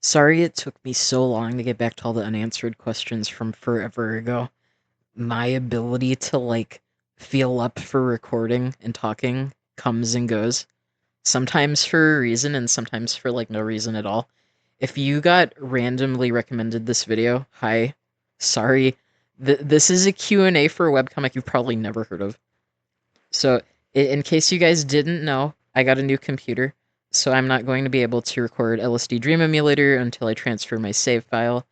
Sorry it took me so long to get back to all the unanswered questions from forever ago. My ability to, feel up for recording and talking comes and goes. Sometimes for a reason and sometimes for, no reason at all. If you got randomly recommended this video, hi. Sorry. This is a Q&A for a webcomic you've probably never heard of. So, in case you guys didn't know, I got a new computer, so I'm not going to be able to record LSD Dream Emulator until I transfer my save file.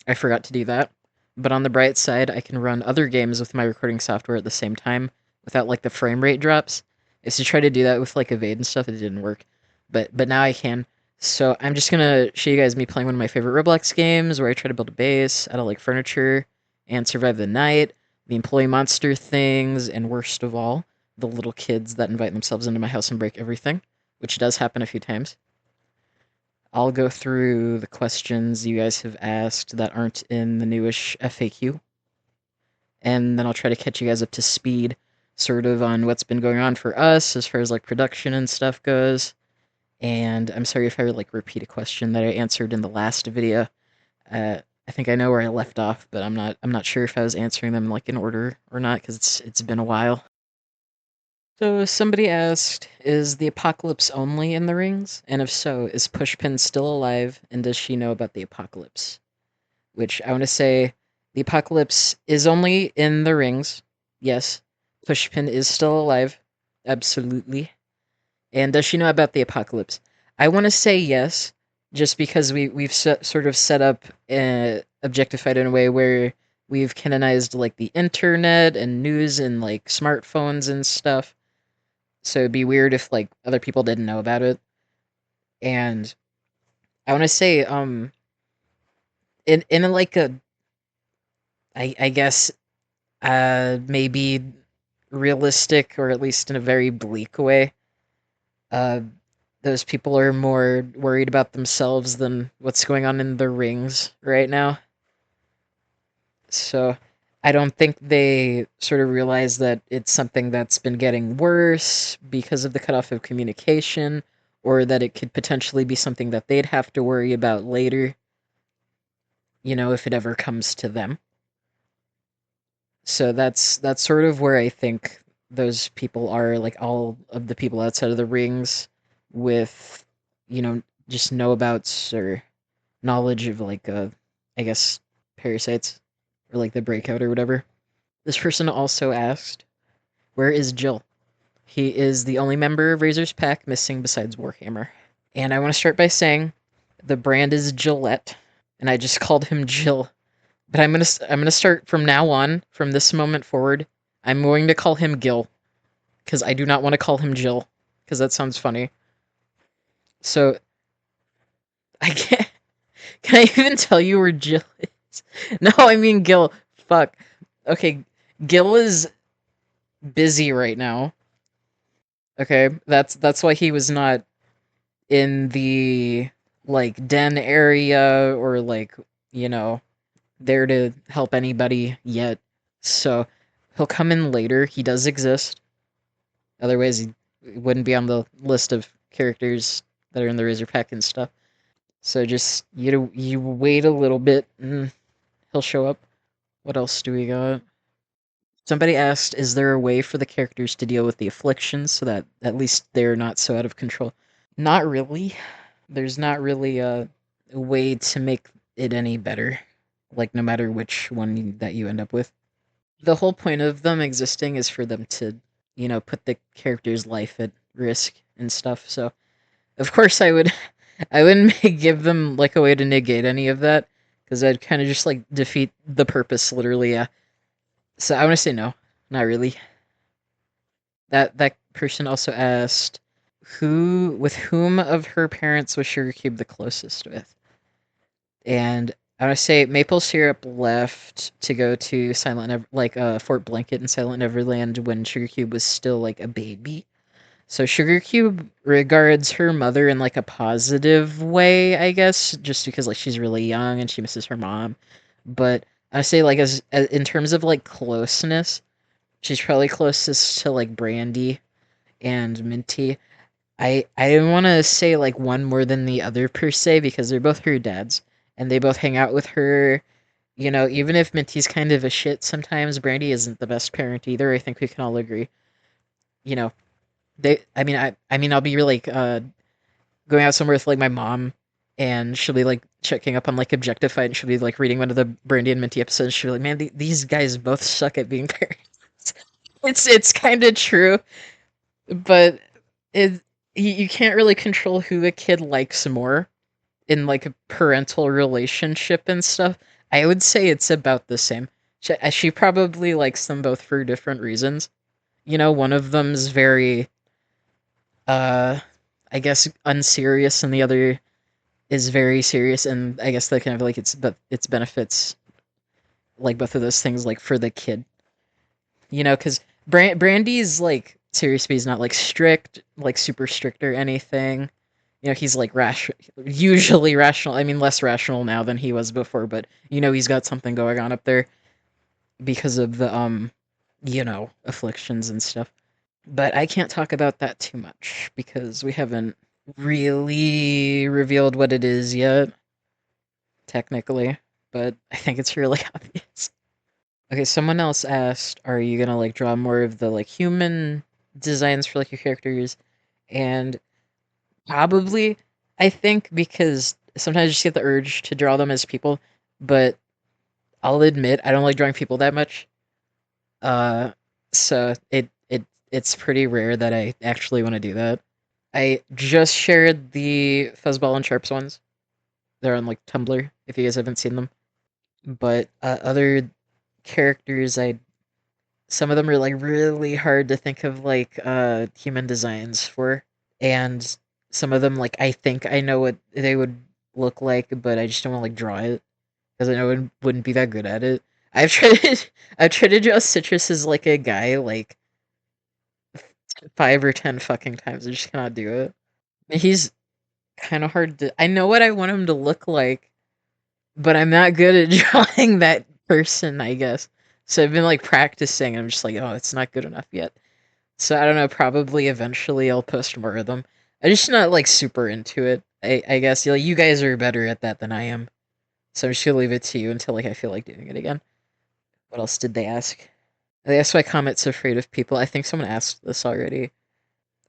I forgot to do that. But on the bright side, I can run other games with my recording software at the same time without, the frame rate drops. I used to try to do that with, Evade and stuff, it didn't work. But now I can. So I'm just gonna show you guys me playing one of my favorite Roblox games where I try to build a base out of, furniture and survive the night, the employee monster things, and worst of all, the little kids that invite themselves into my house and break everything, which does happen a few times. I'll go through the questions you guys have asked that aren't in the newish FAQ, and then I'll try to catch you guys up to speed, sort of on what's been going on for us as far as production and stuff goes. And I'm sorry if I repeat a question that I answered in the last video. I think I know where I left off, but I'm not sure if I was answering them in order or not because it's been a while. So somebody asked, is the apocalypse only in the rings? And if so, is Pushpin still alive and does she know about the apocalypse? Which I want to say the apocalypse is only in the rings. Yes. Pushpin is still alive. Absolutely. And does she know about the apocalypse? I want to say yes, just because we've sort of set up Objectified in a way where we've canonized the internet and news and smartphones and stuff. So it'd be weird if other people didn't know about it. And I want to say in I guess maybe realistic or at least in a very bleak way, uh those people are more worried about themselves than what's going on in the rings right now. So I don't think they sort of realize that it's something that's been getting worse because of the cutoff of communication, or that it could potentially be something that they'd have to worry about later, if it ever comes to them. So that's sort of where I think those people are, all of the people outside of the rings with, just know abouts or knowledge of I guess parasites or the breakout or whatever. This person also asked, where is Jill? He is the only member of Razor's pack missing besides Warhammer. And I want to start by saying the brand is Gillette, and I just called him Jill. But I'm gonna start from now on, from this moment forward. I'm going to call him Gil, because I do not want to call him Jill, because that sounds funny. So I can't. Can I even tell you where Jill is? No, I mean Gil. Fuck. Okay, Gil is busy right now. Okay, that's why he was not in the den area or you know there to help anybody yet. So he'll come in later. He does exist. Otherwise, he wouldn't be on the list of characters that are in the Razor Pack and stuff. So just you wait a little bit and he'll show up. What else do we got? Somebody asked, is there a way for the characters to deal with the afflictions so that at least they're not so out of control? Not really. There's not really a way to make it any better, no matter which one that you end up with. The whole point of them existing is for them to, put the character's life at risk and stuff. So, of course, I wouldn't give them a way to negate any of that, because I'd kind of just defeat the purpose, literally. Yeah. So I want to say no, not really. That person also asked, with whom of her parents was Sugar Cube the closest with? And I want to say Maple Syrup left to go to Fort Blanket in Silent Neverland when Sugar Cube was still a baby. So Sugar Cube regards her mother in a positive way, I guess, just because she's really young and she misses her mom. But I say as in terms of closeness, she's probably closest to Brandy and Minty. I didn't want to say like one more than the other per se because they're both her dads and they both hang out with her. You know, even if Minty's kind of a shit sometimes, Brandy isn't the best parent either. I think we can all agree. You know, they. I mean, I'll be like going out somewhere with like my mom, and she'll be like checking up on like Objectified, and she'll be like reading one of the Brandy and Minty episodes. She'll be like, "Man, these guys both suck at being parents." It's kind of true, but it you can't really control who a kid likes more in like a parental relationship and stuff. I would say it's about the same. She probably likes them both for different reasons. You know, one of them's very uh I guess unserious and the other is very serious, and I guess that kind of like its benefits like both of those things like for the kid. You know, cuz Brandy's like serious but he's not like strict, like super strict or anything. You know, he's like usually rational. I mean, less rational now than he was before, but you know, he's got something going on up there because of the you know, afflictions and stuff. But I can't talk about that too much because we haven't really revealed what it is yet, technically. But I think it's really obvious. Okay, someone else asked, "Are you gonna like draw more of the like human designs for like your characters?" And probably, I think because sometimes I just get the urge to draw them as people, but I'll admit I don't like drawing people that much. Uh, so it's pretty rare that I actually want to do that. I just shared the Fuzzball and Sharps ones. They're on like Tumblr if you guys haven't seen them. But other characters, I some of them are like really hard to think of like human designs for, and some of them like I think I know what they would look like, but I just don't want to like draw it because I know I wouldn't be that good at it. I've tried I've tried to draw Citrus as like a guy like 5 or 10 fucking times. I just cannot do it. He's kind of hard to. I know what I want him to look like, but I'm not good at drawing that person. I guess. So I've been like practicing. I'm just like, oh, it's not good enough yet. So I don't know. Probably eventually I'll post more of them. I'm just not like super into it. I guess you guys are better at that than I am. So I'm just gonna leave it to you until like I feel like doing it again. What else did they ask? They asked why Comet's afraid of people. I think someone asked this already.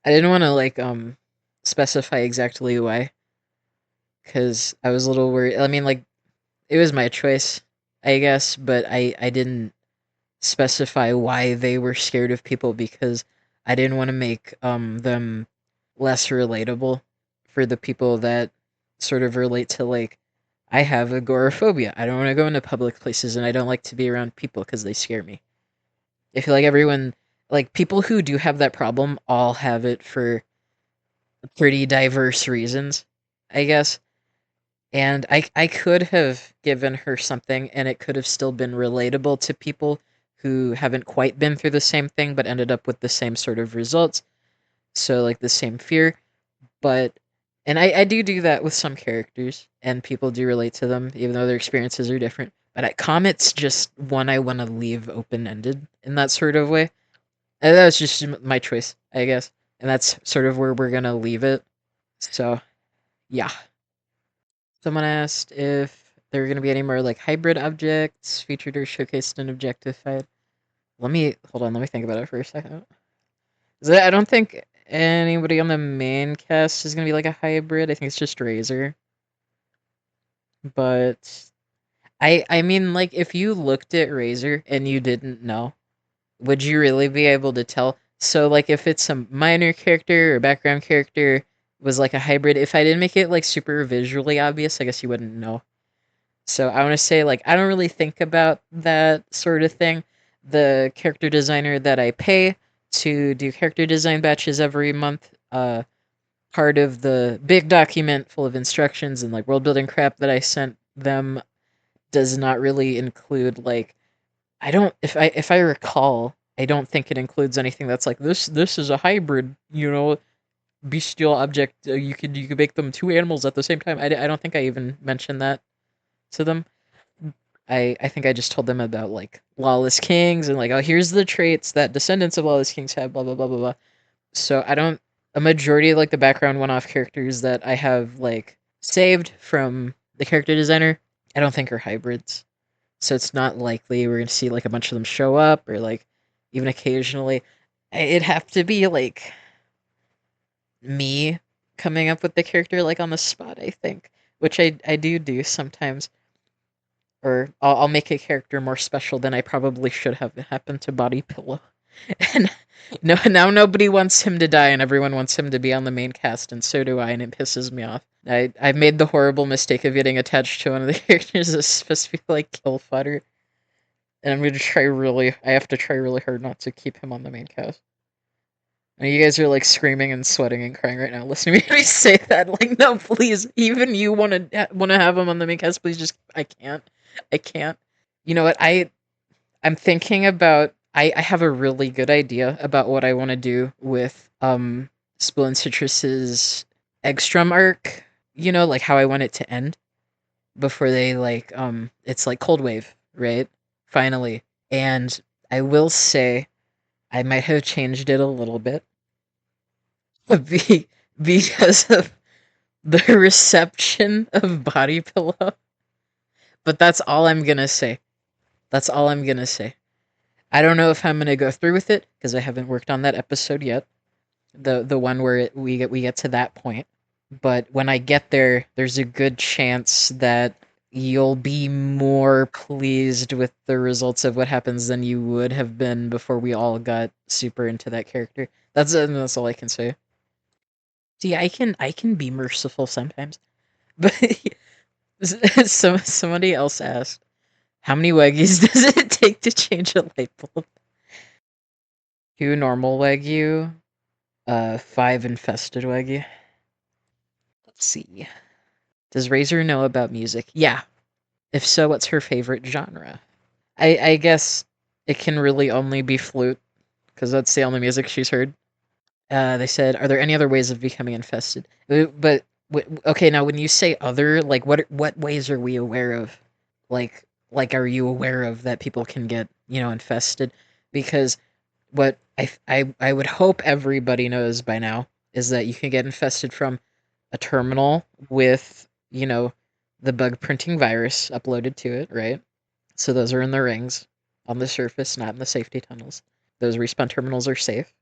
I didn't want to like specify exactly why because I was a little worried. I mean, like it was my choice, I guess, but I didn't specify why they were scared of people because I didn't want to make them less relatable for the people that sort of relate to like I have agoraphobia. I don't want to go into public places and I don't like to be around people because they scare me. I feel like everyone like people who do have that problem all have it for pretty diverse reasons, I guess. And I could have given her something and it could have still been relatable to people who haven't quite been through the same thing but ended up with the same sort of results. So like the same fear. But and I do that with some characters and people do relate to them even though their experiences are different. But Comet's just one I want to leave open ended in that sort of way. And that's just my choice, I guess. And that's sort of where we're gonna leave it. So yeah. Someone asked if there were going to be any more like hybrid objects featured or showcased in Objectified. Let me hold on. Let me think about it for a second. I don't think anybody on the main cast is going to be like a hybrid. I think it's just Razor. But I mean, like if you looked at Razor and you didn't know, would you really be able to tell? So like if it's a minor character or background character was like a hybrid, if I didn't make it like super visually obvious, I guess you wouldn't know. So I want to say, like, I don't really think about that sort of thing. The character designer that I pay to do character design batches every month, part of the big document full of instructions and like world building crap that I sent them does not really include like I don't if I recall, I don't think it includes anything that's like this is a hybrid, you know, bestial object. You could make them two animals at the same time. I don't think I even mentioned that to them. I think I just told them about like lawless kings and like oh here's the traits that descendants of lawless kings have blah blah blah blah blah. So I don't. a majority of like the background one-off characters that I have like saved from the character designer, I don't think are hybrids. So it's not likely we're gonna see like a bunch of them show up or like even occasionally. It'd have to be like me coming up with the character like on the spot, I think, which I do sometimes. Or I'll make a character more special than I probably should have happened to Body Pillow. And no, now nobody wants him to die, and everyone wants him to be on the main cast, and so do I, and it pisses me off. I made the horrible mistake of getting attached to one of the characters that's supposed to be like kill fodder, and I'm gonna try really. I have to try really hard not to keep him on the main cast. And you guys are like screaming and sweating and crying right now. Listening to me say that, like, no, please. Even you want to have him on the main cast, please. Just I can't. You know what? I'm thinking about. I have a really good idea about what I want to do with Spill and Citrus's Eggstrom arc. You know, like how I want it to end before they like it's like Cold Wave, right? Finally. And I will say I might have changed it a little bit be, because of the reception of Body Pillow. But that's all I'm gonna say. That's all I'm gonna say. I don't know if I'm gonna go through with it because I haven't worked on that episode yet. The one where we get to that point. But when I get there, there's a good chance that you'll be more pleased with the results of what happens than you would have been before we all got super into that character. That's all I can say. See, I can be merciful sometimes, but somebody else asked, how many Wagys does it take to change a light bulb? 2 normal Wagyu, 5 infested Wagyu. Let's see. Does Razor know about music? Yeah. If so, what's her favorite genre? I guess it can really only be flute, because that's the only music she's heard. They said, "Are there any other ways of becoming infested?" But okay, now when you say other, like what ways are we aware of? Like are you aware of that people can get infested? Because what I would hope everybody knows by now is that you can get infested from a terminal with the bug printing virus uploaded to it, right? So those are in the rings on the surface, not in the safety tunnels. Those respawn terminals are safe.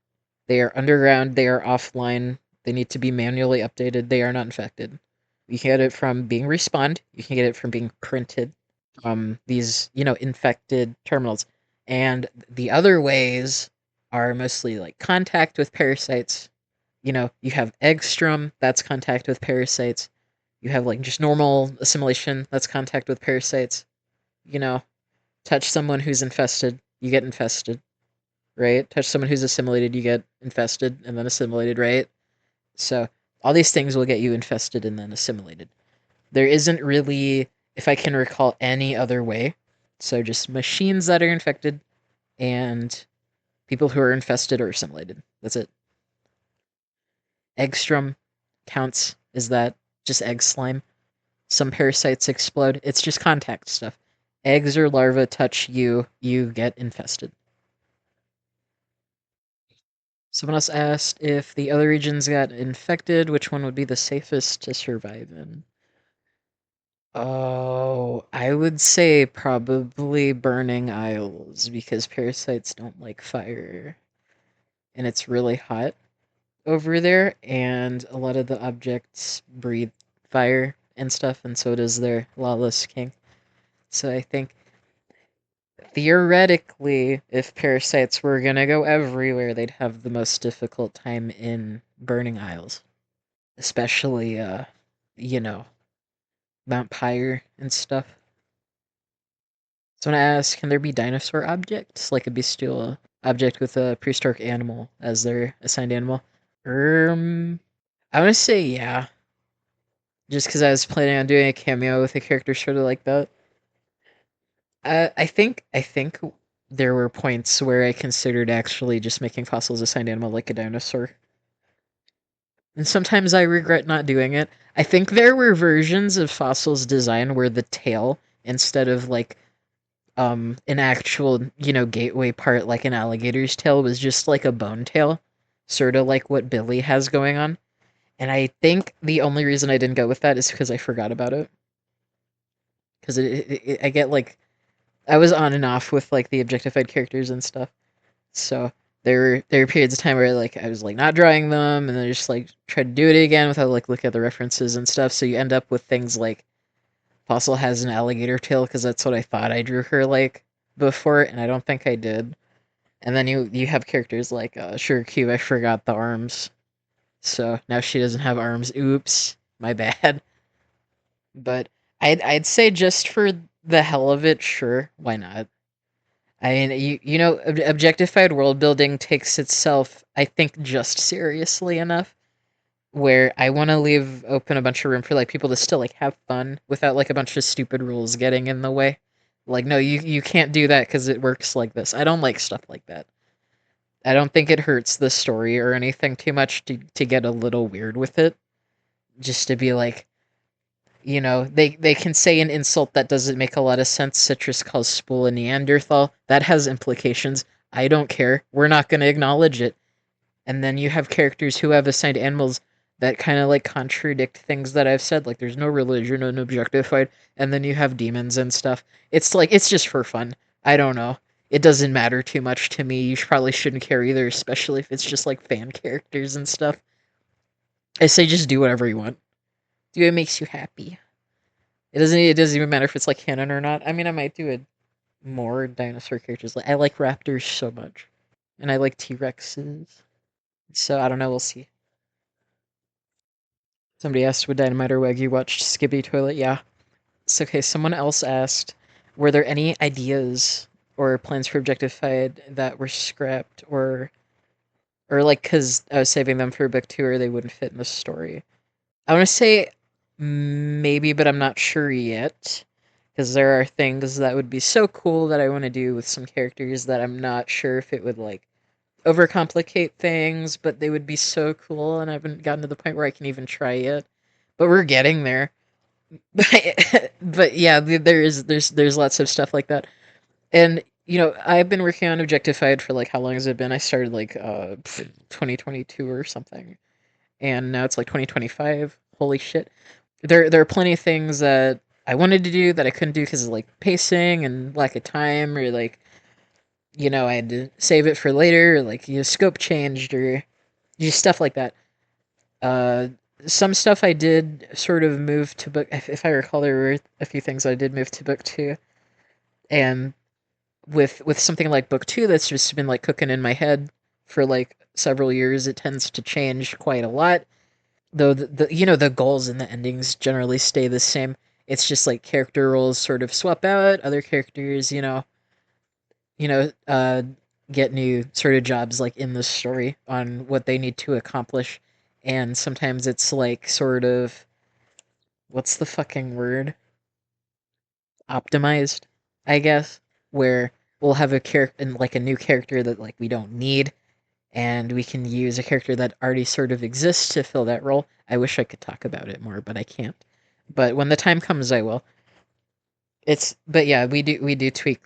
They are underground, they are offline, they need to be manually updated, they are not infected. You can get it from being respawned, you can get it from being printed from these, infected terminals. And the other ways are mostly like contact with parasites. You have Eggstrom, that's contact with parasites. You have like just normal assimilation, that's contact with parasites. You know, touch someone who's infested, you get infested, right? Touch someone who's assimilated, you get infested and then assimilated, right? So all these things will get you infested and then assimilated. There isn't really, if I can recall, any other way. So just machines that are infected and people who are infested or assimilated. That's it. Eggstrom counts. Is that just egg slime? Some parasites explode. It's just contact stuff. Eggs or larvae touch you, you get infested. Someone else asked if the other regions got infected, which one would be the safest to survive in? Oh, I would say probably Burning Isles because parasites don't like fire. And it's really hot over there, and a lot of the objects breathe fire and stuff, and so does their lawless king. So I think theoretically, if parasites were gonna go everywhere, they'd have the most difficult time in Burning Isles. Especially, you know, Mount Pyre and stuff. So I want to ask, can there be dinosaur objects, like a bestial object with a prehistoric animal as their assigned animal? I want to say yeah, just because I was planning on doing a cameo with a character sort of like that. I think there were points where I considered actually just making fossils assigned animal like a dinosaur. And sometimes I regret not doing it. I think there were versions of fossils design where the tail, instead of like an actual, gateway part like an alligator's tail, was just like a bone tail. sort of like what Billy has going on. And I think the only reason I didn't go with that is because I forgot about it. Because I get like I was on and off with like the objectified characters and stuff. So there were periods of time where like I was like not drawing them, and then I just like tried to do it again without like looking at the references and stuff. So you end up with things like Fossil has an alligator tail because that's what I thought I drew her like before, and I don't think I did. And then you have characters like Sugar Cube. I forgot the arms, so now she doesn't have arms. Oops, my bad. But I'd say just for the hell of it, sure, why not? I mean, objectified world building takes itself, I think, just seriously enough where I want to leave open a bunch of room for like people to still like have fun without like a bunch of stupid rules getting in the way. Like, no, you can't do that because it works like this. I don't like stuff like that. I don't think it hurts the story or anything too much to get a little weird with it. Just to be like, they can say an insult that doesn't make a lot of sense. Citrus calls Spool a Neanderthal. That has implications. I don't care. We're not going to acknowledge it. And then you have characters who have assigned animals that kind of like contradict things that I've said. Like there's no religion and objectified. And then you have demons and stuff. It's like, it's just for fun. I don't know. It doesn't matter too much to me. You probably shouldn't care either, especially if it's just like fan characters and stuff. I say just do whatever you want. Do what makes you happy. It doesn't even matter if it's like canon or not. I mean, I might do it more dinosaur characters. Like I like raptors so much, and I like T-Rexes. So I don't know. We'll see. Somebody asked, would Dynamite or Wagyu watch Skippy Toilet? Yeah. It's okay. Someone else asked, were there any ideas or plans for Objectified that were scrapped or like because I was saving them for book two or they wouldn't fit in the story? I want to say maybe, but I'm not sure yet. Because there are things that would be so cool that I want to do with some characters that I'm not sure if it would like overcomplicate things, but they would be so cool, and I haven't gotten to the point where I can even try yet. But we're getting there. But yeah, there's lots of stuff like that, and I've been working on Objectified for like how long has it been? I started like 2022 or something, and now it's like 2025. Holy shit! There are plenty of things that I wanted to do that I couldn't do because of like pacing and lack of time, or like I had to save it for later, or like scope changed, or just stuff like that. Uh, some stuff I did sort of move to book. If I recall, there were a few things I did move to book two, and with something like book two that's just been like cooking in my head for like several years, it tends to change quite a lot. Though the goals and the endings generally stay the same. It's just like character roles sort of swap out. Other characters, you know, uh, get new sort of jobs like in the story on what they need to accomplish, and sometimes it's like sort of what's the fucking word? Optimized, I guess, where we'll have a character and like a new character that like we don't need, and we can use a character that already sort of exists to fill that role. I wish I could talk about it more, but I can't. But when the time comes, I will. But yeah, we do tweak,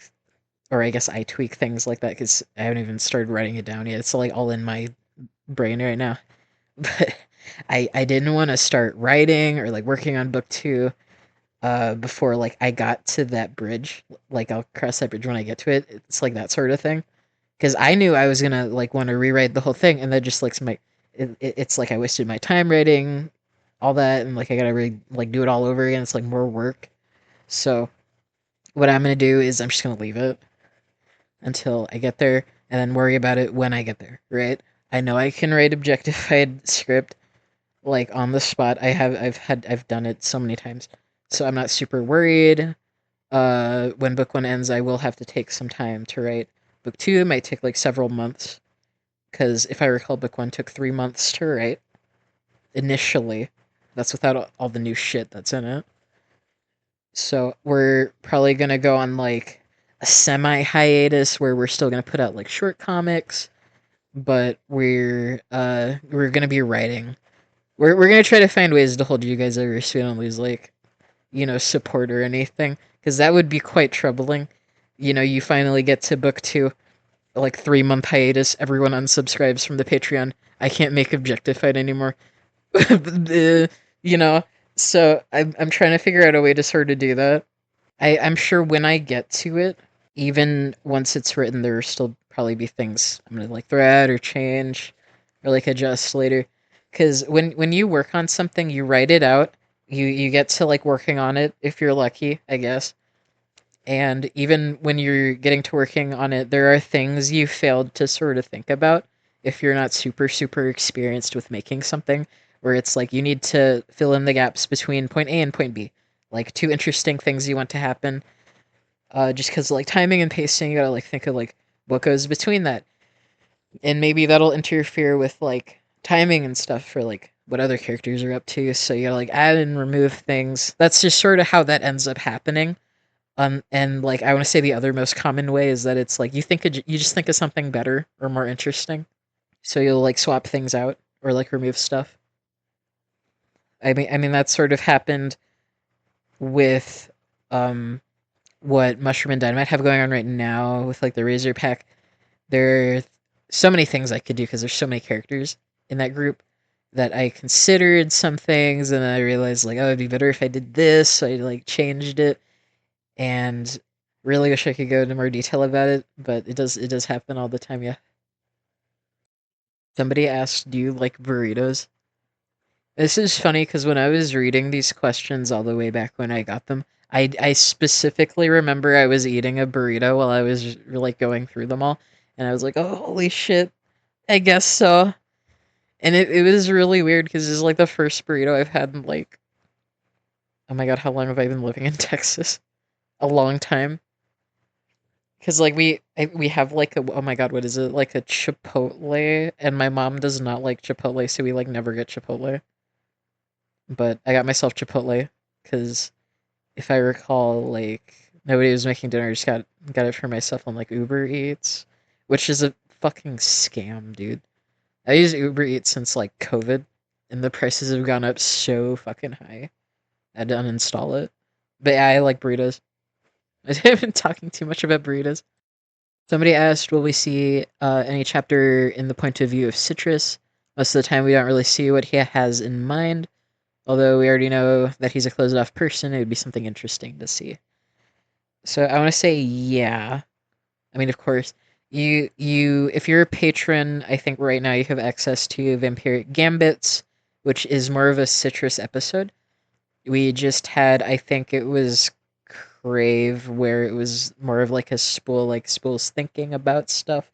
or I guess I tweak things like that because I haven't even started writing it down yet. It's like all in my brain right now. But I didn't want to start writing or like working on book two before like I got to that bridge. Like I'll cross that bridge when I get to it. It's like that sort of thing. Because I knew I was gonna like want to rewrite the whole thing, and then just like it's like I wasted my time writing all that, and like I gotta like do it all over again. It's like more work. So what I'm gonna do is I'm just gonna leave it until I get there, and then worry about it when I get there. Right? I know I can write objectified script like on the spot. I've done it so many times, so I'm not super worried. When book one ends, I will have to take some time to write. Book two might take like several months, because if I recall, book one took 3 months to write initially. That's without all the new shit that's in it. So we're probably gonna go on like a semi hiatus where we're still gonna put out like short comics, but we're gonna be writing. We're gonna try to find ways to hold you guys over so we don't lose like support or anything, because that would be quite troubling. You finally get to book two like 3 month hiatus. Everyone unsubscribes from the Patreon. I can't make Objectified anymore. you know, so I'm trying to figure out a way to sort of do that. I'm sure when I get to it, even once it's written, there will still probably be things I'm gonna like throw out or change or like adjust later. Because when you work on something, you write it out. You get to like working on it if you're lucky, I guess. And even when you're getting to working on it, there are things you failed to sort of think about if you're not super experienced with making something, where it's like you need to fill in the gaps between point A and point B, like two interesting things you want to happen. Just because like timing and pacing, you gotta like think of like what goes between that, and maybe that'll interfere with like timing and stuff for like what other characters are up to. So you gotta like add and remove things. That's just sort of how that ends up happening. And like I want to say the other most common way is that it's like you just think of something better or more interesting, so you'll like swap things out or like remove stuff. I mean that sort of happened with um what Mushroom and Dynamite have going on right now with like the Razor Pack. There are so many things I could do because there's so many characters in that group that I considered some things, and then I realized like, oh, it'd be better if I did this. So I like changed it, and really wish I could go into more detail about it, but it does happen all the time. Yeah. Somebody asked, "Do you like burritos?" This is funny because when I was reading these questions all the way back when I got them, I specifically remember I was eating a burrito while I was like going through them all, and I was like, "Oh, holy shit! I guess so." And it was really weird because it's like the first burrito I've had in like, oh my god, how long have I been living in Texas? A long time. Because like we have like a, oh my god, what is it, like a Chipotle, and my mom does not like Chipotle, so we like never get Chipotle. But I got myself Chipotle because if I recall, like nobody was making dinner, I just got it for myself on like Uber Eats, which is a fucking scam, dude. I use Uber Eats since like COVID, and the prices have gone up so fucking high. I had to uninstall it. But yeah, I like burritos. I've been talking too much about burritos. Somebody asked, will we see any chapter in the point of view of Citrus? Most of the time, we don't really see what he has in mind. Although we already know that he's a closed off person, it would be something interesting to see. So I want to say, yeah. I mean, of course, if you're a patron, I think right now you have access to Vampiric Gambits, which is more of a Citrus episode. We just had, I think it was Crave, where it was more of like a spool, like Spool's thinking about stuff,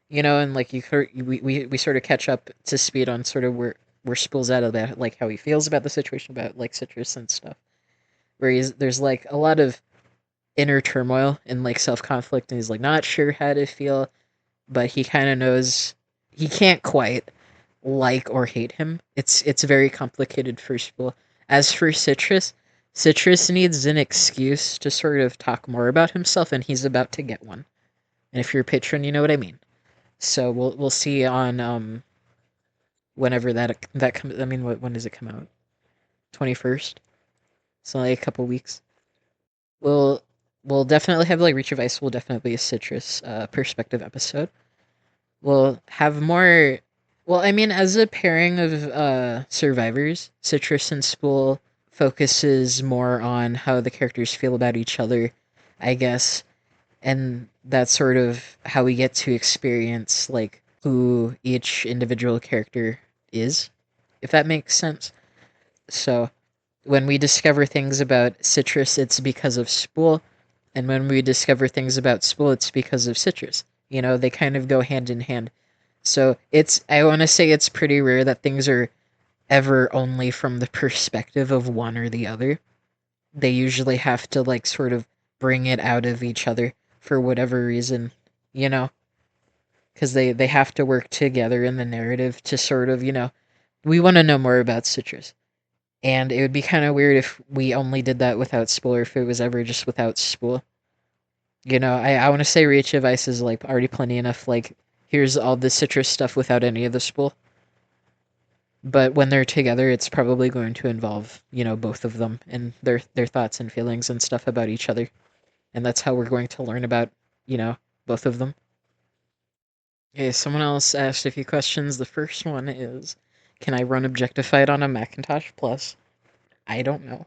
and like you heard, we sort of catch up to speed on sort of where Spool's at about like how he feels about the situation about like Citrus and stuff. Where there's like a lot of inner turmoil and like self conflict, and he's like not sure how to feel, but he kind of knows he can't quite like or hate him. It's very complicated for Spool. As for Citrus, Citrus needs an excuse to sort of talk more about himself, and he's about to get one. And if you're a patron, you know what I mean. So we'll see on whenever that comes. I mean, when does it come out? 21st. So like a couple weeks. We'll we'll definitely have like Reach of Ice. Will definitely be a Citrus perspective episode. We'll have more. Well, I mean, as a pairing of survivors, Citrus and Spool focuses more on how the characters feel about each other, I guess, and that's sort of how we get to experience like who each individual character is, if that makes sense. So when we discover things about Citrus, it's because of Spool, and when we discover things about Spool, it's because of Citrus. They kind of go hand in hand. So I want to say it's pretty rare that things are ever only from the perspective of one or the other. They usually have to like sort of bring it out of each other for whatever reason, you know, because they have to work together in the narrative to sort of, we want to know more about Citrus. And it would be kind of weird if we only did that without Spool, or if it was ever just without Spool. I want to say Reach of Ice is like already plenty enough. Like, here's all the Citrus stuff without any of the Spool. But when they're together, it's probably going to involve, both of them and their thoughts and feelings and stuff about each other. And that's how we're going to learn about, you know, both of them. Okay, someone else asked a few questions. The first one is, can I run Objectified on a Macintosh Plus? I don't know.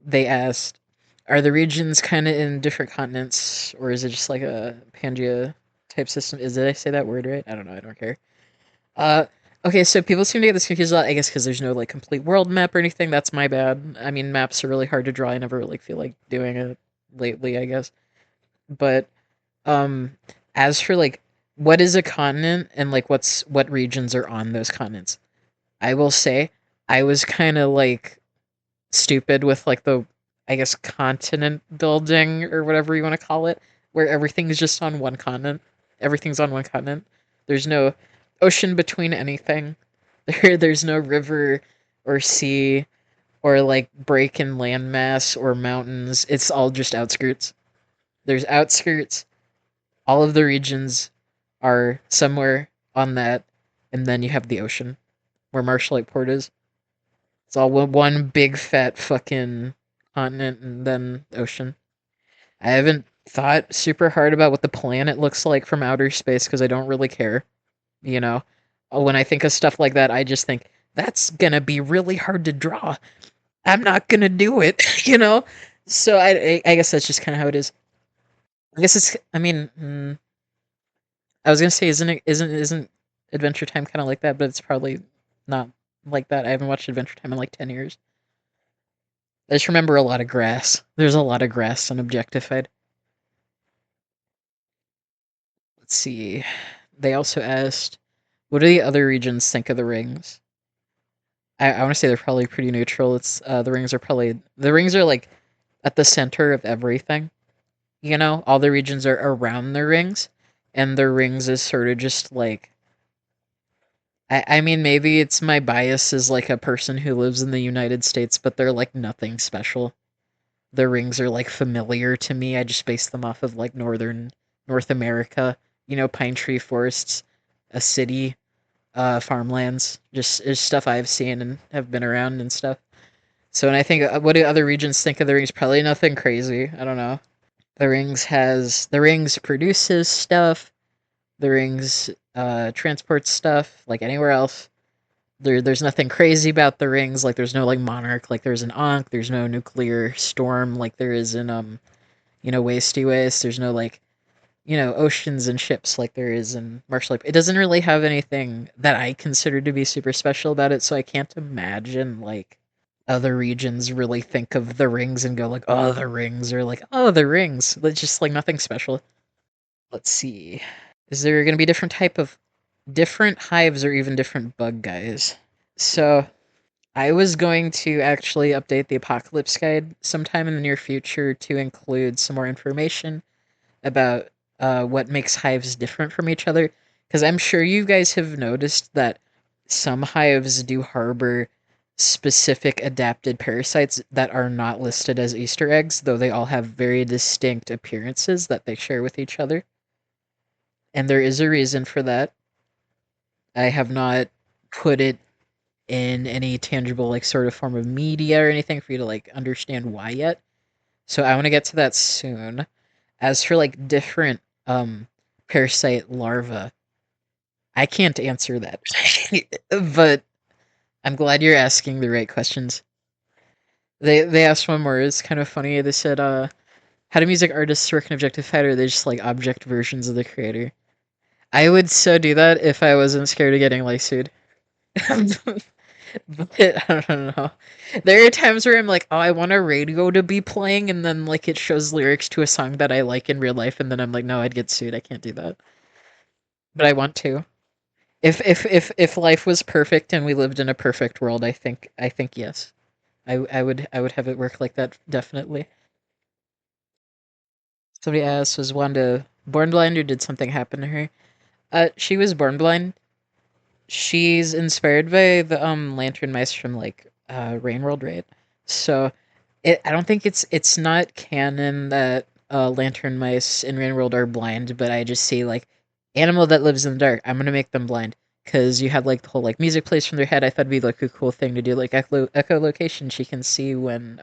They asked, are the regions kind of in different continents, or is it just like a Pangea type system? Did I say that word right? I don't know. I don't care. Uh, okay, so people seem to get this confused a lot. I guess because there's no like complete world map or anything. That's my bad. I mean, maps are really hard to draw. I never like feel like doing it lately, I guess. But um, as for like what is a continent and like what regions are on those continents, I will say I was kind of like stupid with like the I guess continent building or whatever you want to call it, where everything's just on one continent. Everything's on one continent. There's no ocean between anything. There's no river or sea or like break in landmass or mountains. It's all just outskirts. There's outskirts. All of the regions are somewhere on that, and then you have the ocean where Marshall Port is. It's all one big fat fucking continent and then ocean. I haven't thought super hard about what the planet looks like from outer space because I don't really care. You know, when I think of stuff like that, I just think that's gonna be really hard to draw. I'm not gonna do it. You know, so I guess that's just kind of how it is. I guess it's. I mean, I was gonna say, isn't Adventure Time kind of like that? But it's probably not like that. I haven't watched Adventure Time in like 10 years. I just remember a lot of grass. There's a lot of grass on Objectified. Let's see. They also asked, what do the other regions think of the rings? I want to say they're probably pretty neutral. It's the rings are like at the center of everything. You know, all the regions are around the rings, and the rings is sort of just like I mean, maybe it's my bias as like a person who lives in the United States, but they're like nothing special. The rings are like familiar to me. I just base them off of like North America, you know, pine tree forests, a city, farmlands, just stuff I've seen and have been around and stuff. So when I think, what do other regions think of the rings? Probably nothing crazy. I don't know. The rings produces stuff. The rings transports stuff like anywhere else. There's nothing crazy about the rings. Like there's no like monarch like there's an Ankh. There's no nuclear storm like there is in Wasty Waste. There's no like oceans and ships like there is in Marshall. It doesn't really have anything that I consider to be super special about it. So I can't imagine like other regions really think of the rings and go like, oh, the rings, or like, oh, the rings. It's just like nothing special. Let's see. Is there going to be different hives or even different bug guys? So I was going to actually update the apocalypse guide sometime in the near future to include some more information about what makes hives different from each other. Because I'm sure you guys have noticed that some hives do harbor specific adapted parasites that are not listed as Easter eggs, though they all have very distinct appearances that they share with each other. And there is a reason for that. I have not put it in any tangible like sort of form of media or anything for you to like understand why yet. So I want to get to that soon. As for like different parasite larvae, I can't answer that. But I'm glad you're asking the right questions. They asked one more. It's kind of funny. They said, how do music artists work in Objectified, or are they just like object versions of the creator? I would so do that if I wasn't scared of getting licensed. But I don't know. There are times where I'm like, oh, I want a radio to be playing, and then like it shows lyrics to a song that I like in real life, and then I'm like, no, I'd get sued. I can't do that. But I want to. If life was perfect and we lived in a perfect world, I think yes. I would have it work like that definitely. Somebody asked, was Wanda born blind or did something happen to her? She was born blind. She's inspired by the lantern mice from like Rain World, right? So I don't think it's not canon that lantern mice in Rain World are blind, but I just see like animal that lives in the dark. I'm gonna make them blind because you had like the whole like music plays from their head. I thought it'd be like a cool thing to do, like echolocation. She can see when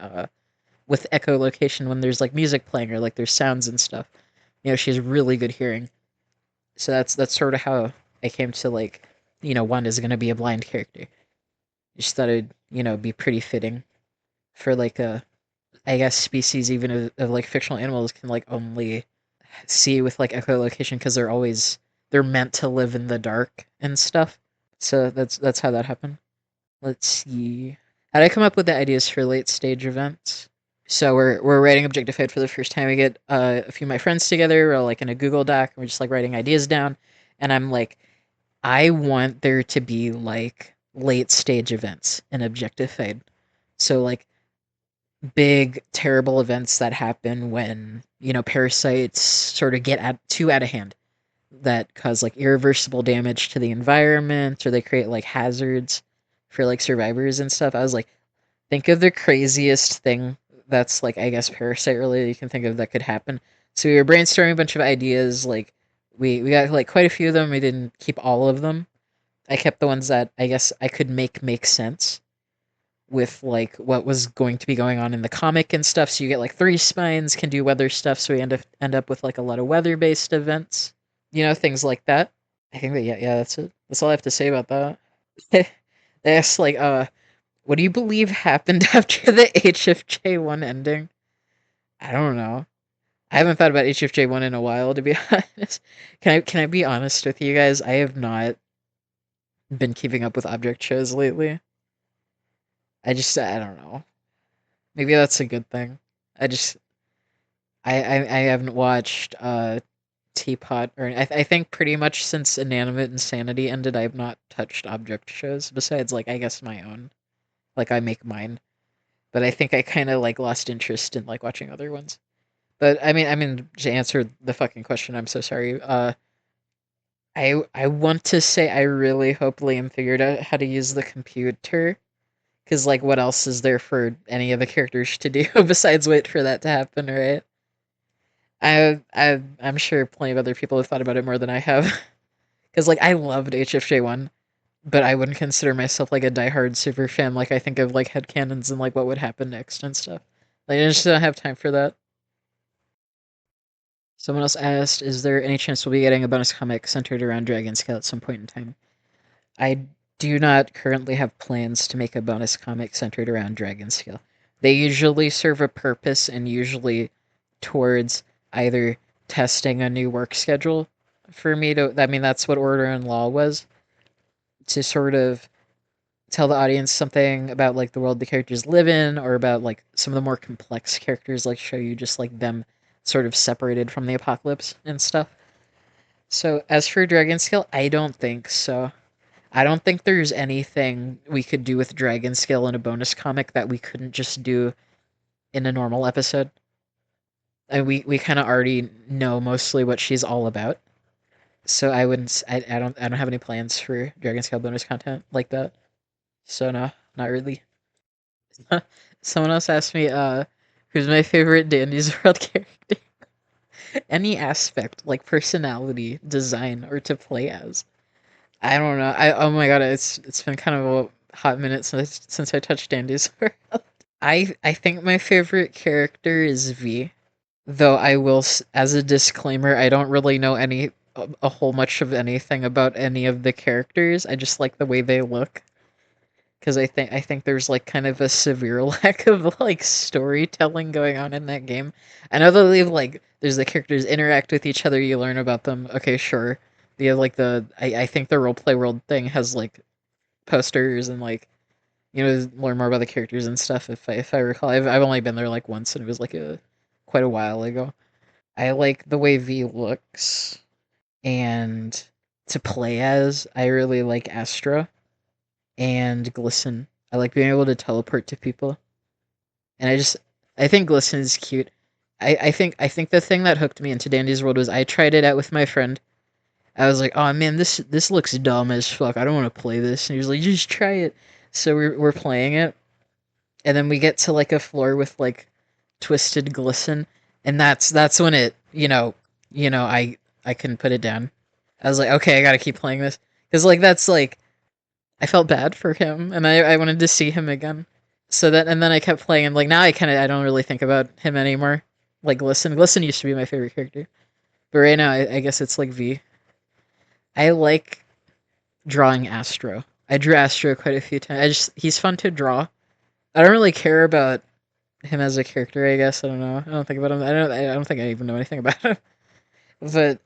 with echolocation when there's like music playing or like there's sounds and stuff. She has really good hearing. So that's sort of how I came to like, one is gonna be a blind character. Just thought it'd, be pretty fitting for like a, I guess, species even of like fictional animals can like only see with like echolocation because they're meant to live in the dark and stuff. So that's how that happened. Let's see. How did I come up with the ideas for late stage events? So we're writing Objectified for the first time. We get a few of my friends together, we're like in a Google Doc, and we're just like writing ideas down. And I'm like, I want there to be like late stage events in Objectified. So like big terrible events that happen when parasites sort of get too out of hand, that cause like irreversible damage to the environment, or they create like hazards for like survivors and stuff. I was like, think of the craziest thing that's like, I guess, parasite related you can think of that could happen. So we were brainstorming a bunch of ideas. Like we got like quite a few of them. We didn't keep all of them. I kept the ones that I guess I could make sense with like what was going to be going on in the comic and stuff. So you get like three spines can do weather stuff. So we end up with like a lot of weather based events. Things like that. I think that yeah, that's it. That's all I have to say about that. They asked like, what do you believe happened after the HFJ1 ending? I don't know. I haven't thought about HFJ1 in a while, to be honest. Can I be honest with you guys? I have not been keeping up with object shows lately. I don't know. Maybe that's a good thing. I just I haven't watched Teapot, or I think pretty much since Inanimate Insanity ended, I have not touched object shows besides like I guess my own. Like I make mine, but I think I kind of like lost interest in like watching other ones. But I mean to answer the fucking question, I'm so sorry. I want to say I really hope Liam figured out how to use the computer, because like what else is there for any of the characters to do besides wait for that to happen, right? I'm sure plenty of other people have thought about it more than I have. Because like I loved HFJ1, but I wouldn't consider myself like a diehard super fan. Like I think of like headcanons and like what would happen next and stuff. Like I just don't have time for that. Someone else asked, "Is there any chance we'll be getting a bonus comic centered around Dragon Scale at some point in time?" I do not currently have plans to make a bonus comic centered around Dragon Scale. They usually serve a purpose, and usually towards either testing a new work schedule for me to. I mean, that's what Order and Law was, to sort of tell the audience something about like the world the characters live in, or about like some of the more complex characters, like show you just like them sort of separated from the apocalypse and stuff. So as for Dragon Scale, I don't think so. I don't think there's anything we could do with Dragon Scale in a bonus comic that we couldn't just do in a normal episode. And we kind of already know mostly what she's all about. So I wouldn't. I don't have any plans for Dragon Scale bonus content like that. So no, not really. Someone else asked me, who's my favorite Dandy's World character? Any aspect, like personality, design, or to play as. I don't know. Oh my god, it's been kind of a hot minute since I touched Dandy's World. I think my favorite character is V. Though I will, as a disclaimer, I don't really know a whole much of anything about any of the characters. I just like the way they look, because I think there's like kind of a severe lack of like storytelling going on in that game. I know that they like there's the characters interact with each other, you learn about them. Okay, sure. They have like I think the roleplay world thing has like posters and like learn more about the characters and stuff. If I recall, I've only been there like once, and it was like a quite a while ago. I like the way V looks, and to play as, I really like Astra and Glisten. I like being able to teleport to people, and I think Glisten is cute. I think the thing that hooked me into Dandy's World was I tried it out with my friend. I was like, oh man, this looks dumb as fuck. I don't want to play this. And he was like, just try it. So we're playing it, and then we get to like a floor with like twisted glisten, and that's when it I couldn't put it down. I was like, okay, I gotta keep playing this, because like that's like I felt bad for him, and I wanted to see him again. So that, and then I kept playing, and like now I don't really think about him anymore. Like glisten used to be my favorite character, but right now I guess it's like V. I like drawing Astro. I drew Astro quite a few times. He's fun to draw. I don't really care about him as a character, I guess. I don't know. I don't think about him. I don't think I even know anything about him. But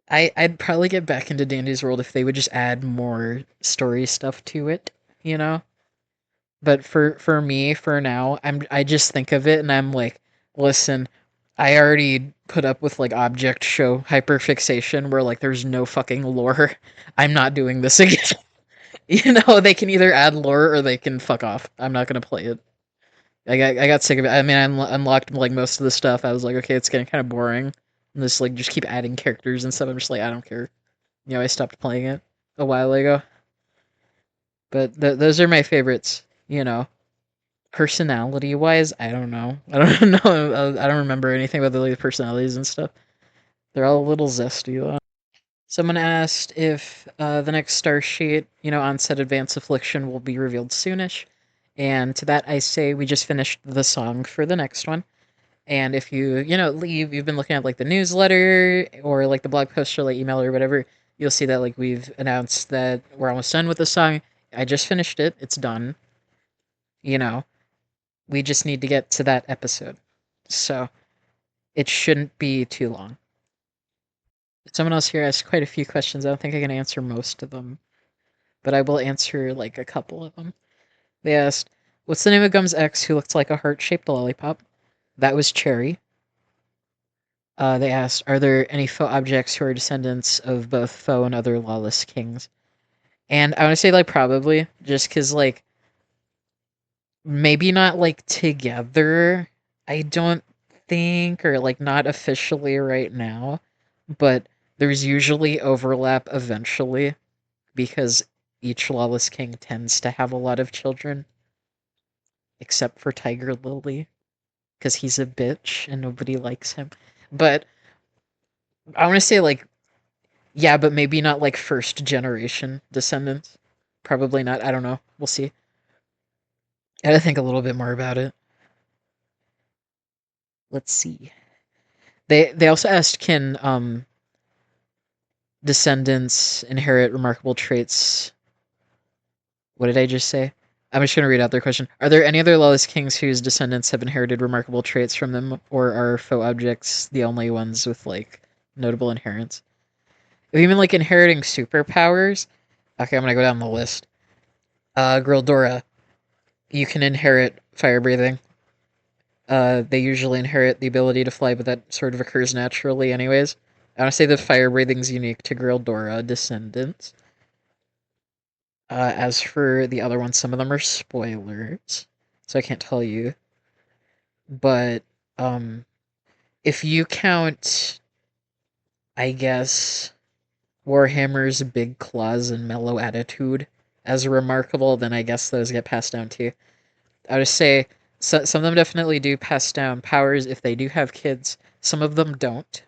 I'd probably get back into Dandy's World if they would just add more story stuff to it, you know? But for me, for now, I just think of it and I'm like, listen, I already put up with like object show hyperfixation where like there's no fucking lore. I'm not doing this again. They can either add lore or they can fuck off. I'm not gonna play it. I got sick of it. I mean, I unlocked like most of the stuff. I was like, okay, it's getting kind of boring. And this like just keep adding characters and stuff. I'm just like, I don't care. I stopped playing it a while ago. But those are my favorites. Personality wise, I don't know. I don't know. I don't remember anything about the like, personalities and stuff. They're all a little zesty though. Someone asked if the next star sheet, onset advance affliction will be revealed soonish. And to that I say we just finished the song for the next one. And if you've been looking at like the newsletter or like the blog post or like email or whatever, you'll see that like we've announced that we're almost done with the song. I just finished it. It's done. You know, we just need to get to that episode. So it shouldn't be too long. Someone else here asked quite a few questions. I don't think I can answer most of them, but I will answer like a couple of them. They asked, what's the name of Gum's ex who looked like a heart-shaped lollipop? That was Cherry. They asked, are there any foe objects who are descendants of both foe and other lawless kings? And I want to say, like, probably, just because, like, maybe not, like, together, I don't think, or, like, not officially right now, but there's usually overlap eventually, because each lawless king tends to have a lot of children, except for Tiger Lily, because he's a bitch and nobody likes him. But I want to say, like, yeah, but maybe not like first generation descendants. Probably not. I don't know. We'll see. I gotta think a little bit more about it. Let's see. They also asked, can descendants inherit remarkable traits? What did I just say? I'm just gonna read out their question. Are there any other lawless kings whose descendants have inherited remarkable traits from them, or are foe objects the only ones with like notable inheritance? If you mean like inheriting superpowers, okay, I'm gonna go down the list. Grildora, you can inherit fire breathing. They usually inherit the ability to fly, but that sort of occurs naturally anyways. I want to say that fire breathing's unique to Grildora descendants. As for the other ones, some of them are spoilers, so I can't tell you. But if you count, I guess, Warhammer's big claws and mellow attitude as remarkable, then I guess those get passed down too. I would say some of them definitely do pass down powers if they do have kids. Some of them don't.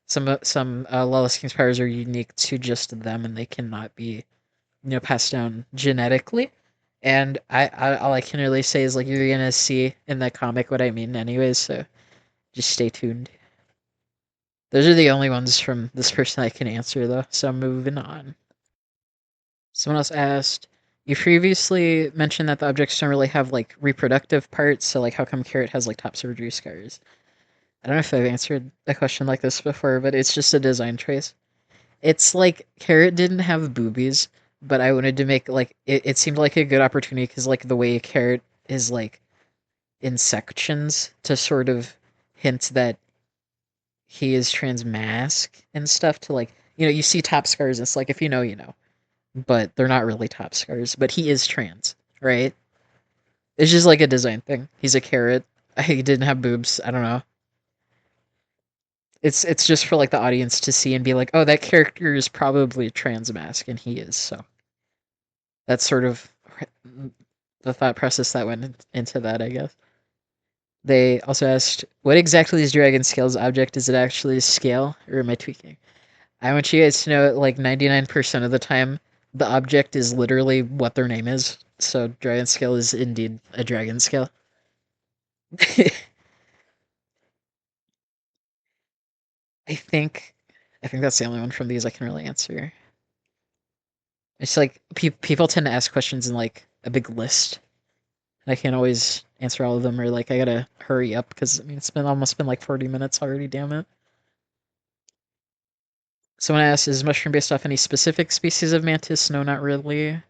Some Lawless King's powers are unique to just them, and they cannot be passed down genetically. And all I can really say is like you're gonna see in the comic what I mean, anyways. So just stay tuned. Those are the only ones from this person I can answer though. So I'm moving on. Someone else asked, you previously mentioned that the objects don't really have like reproductive parts, so like how come Carrot has like top surgery scars? I don't know if I've answered a question like this before, but it's just a design choice. It's like Carrot didn't have boobies, but I wanted to make like it seemed like a good opportunity because like the way Carrot is like in sections to sort of hint that he is transmask and stuff to like you see top scars, it's like if you know, you know. But they're not really top scars. But he is trans, right? It's just like a design thing. He's a carrot. He didn't have boobs. I don't know. It's just for like the audience to see and be like, oh, that character is probably trans mask, and he is. So that's sort of the thought process that went into that, I guess. They also asked, what exactly is Dragon Scale's object? Is it actually a scale, or am I tweaking? I want you guys to know, like 99% of the time, the object is literally what their name is. So dragon scale is indeed a dragon scale. I think I think that's the only one from these I can really answer. It's like people tend to ask questions in like a big list, and I can't always answer all of them, or like I gotta hurry up because I mean it's been almost been like 40 minutes already. Damn it! Someone asked, "Is mushroom based off any specific species of mantis?" No, not really.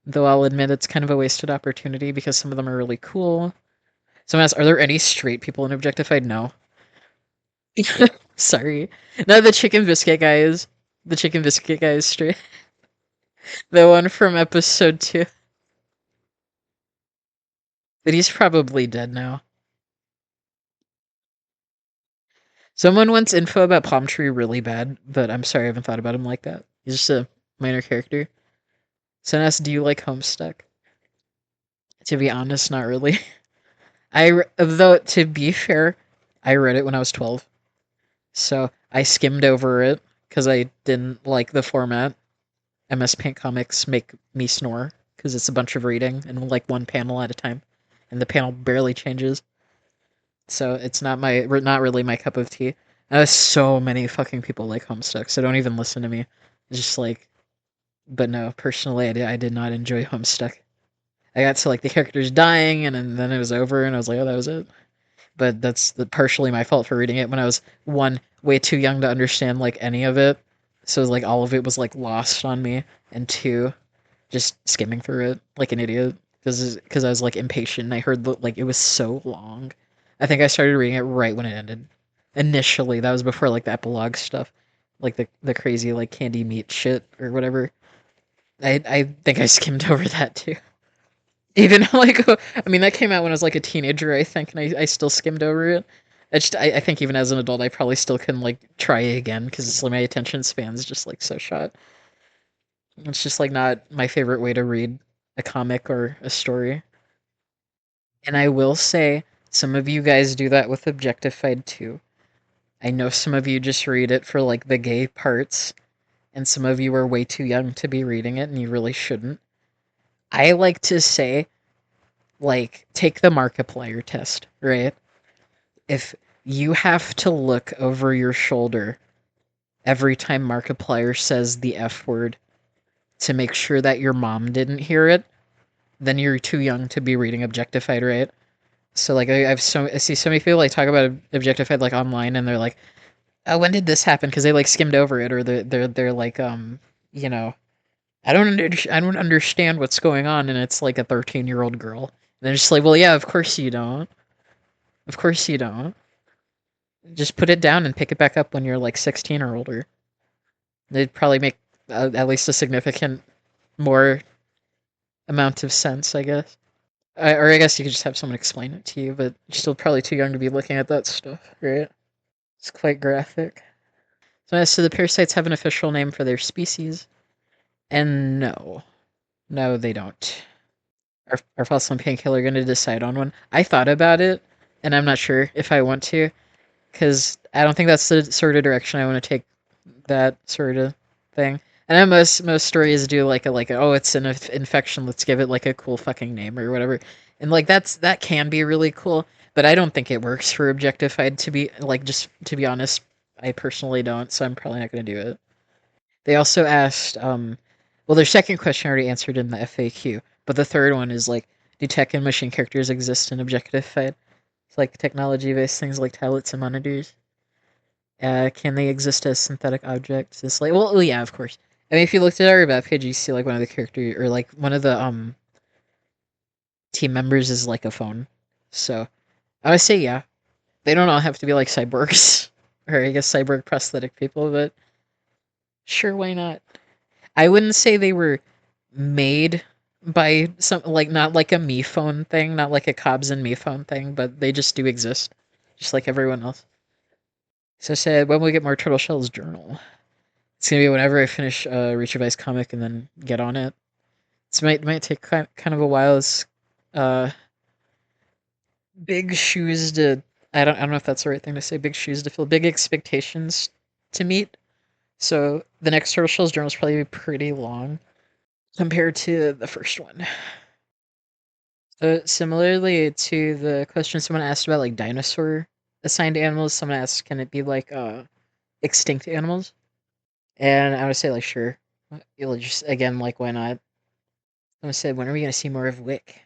Though I'll admit it's kind of a wasted opportunity because some of them are really cool. Someone asked, "Are there any straight people in Objectified?" No. Sorry. No, the chicken biscuit guy is. The chicken biscuit guy is straight. The one from episode 2. But he's probably dead now. Someone wants info about Palm Tree really bad, but I'm sorry I haven't thought about him like that. He's just a minor character. Someone asked, "Do you like Homestuck?" To be honest, not really. Though to be fair, I read it when I was 12, so I skimmed over it because I didn't like the format. MS Paint comics make me snore because it's a bunch of reading and like one panel at a time, and the panel barely changes. So it's not really my cup of tea. So many fucking people like Homestuck, so don't even listen to me. It's just like, but no, personally, I did not enjoy Homestuck. I got to like the characters dying, and then it was over, and I was like, oh, that was it. But that's partially my fault for reading it when I was one way too young to understand like any of it. So like all of it was like lost on me, and two, just skimming through it like an idiot because I was like impatient. And I heard like it was so long. I think I started reading it right when it ended. Initially, that was before like the epilogue stuff, like the crazy like candy meat shit or whatever. I think I skimmed over that too. Even like I mean that came out when I was like a teenager, I think, and I still skimmed over it. I think even as an adult, I probably still can like try again because like, my attention span's just like so short. It's just like not my favorite way to read a comic or a story. And I will say, some of you guys do that with Objectified too. I know some of you just read it for like the gay parts, and some of you are way too young to be reading it, and you really shouldn't. I like to say, like, take the Markiplier test, right? If you have to look over your shoulder every time Markiplier says the F word to make sure that your mom didn't hear it, then you're too young to be reading Objectified, right? So like I see so many people like talk about Objectified like online, and they're like, "Oh, when did this happen?" Because they like skimmed over it, or they're like you know, I don't understand what's going on, and it's like a 13-year-old girl. And they're just like, "Well, yeah, of course you don't. Of course you don't. Just put it down and pick it back up when you're like 16 or older." They'd probably make at least a significant more amount of sense, I guess. Or I guess you could just have someone explain it to you, but you're still probably too young to be looking at that stuff, right? It's quite graphic. So as to the parasites have an official name for their species, and no. No, they don't. Are Fossil and Painkiller going to decide on one? I thought about it, and I'm not sure if I want to, because I don't think that's the sort of direction I want to take that sort of thing. And I know most stories do like a oh, it's an infection, let's give it like a cool fucking name or whatever. And like that can be really cool, but I don't think it works for Objectified, to be like, just to be honest. I personally don't, so I'm probably not going to do it. They also asked well, their second question already answered in the FAQ, but the third one is like, do tech and machine characters exist in Objectified? It's like technology-based things like tablets and monitors. Can they exist as synthetic objects? It's like, well, yeah, of course. I mean, if you looked at our web page, you see like one of the character, or like one of the team members is like a phone. So I would say yeah. They don't all have to be like cyborgs, or I guess cyborg prosthetic people, but sure, why not? I wouldn't say they were made by some, like, not like a me phone thing, not like a Cobbs and me phone thing, but they just do exist, just like everyone else. So I said, when we get more Turtle Shell's journal? It's gonna be whenever I finish Reach of Ice comic and then get on it. It might take kind of a while. It's uh big shoes to, I don't know if that's the right thing to say. Big shoes to fill, big expectations to meet. So the next Turtle Shell's journal is probably pretty long compared to the first one. So similarly to the question someone asked about like dinosaur assigned animals, someone asked, can it be like extinct animals? And I would say like sure. You'll just again like why not? I would say when are we gonna see more of Wick?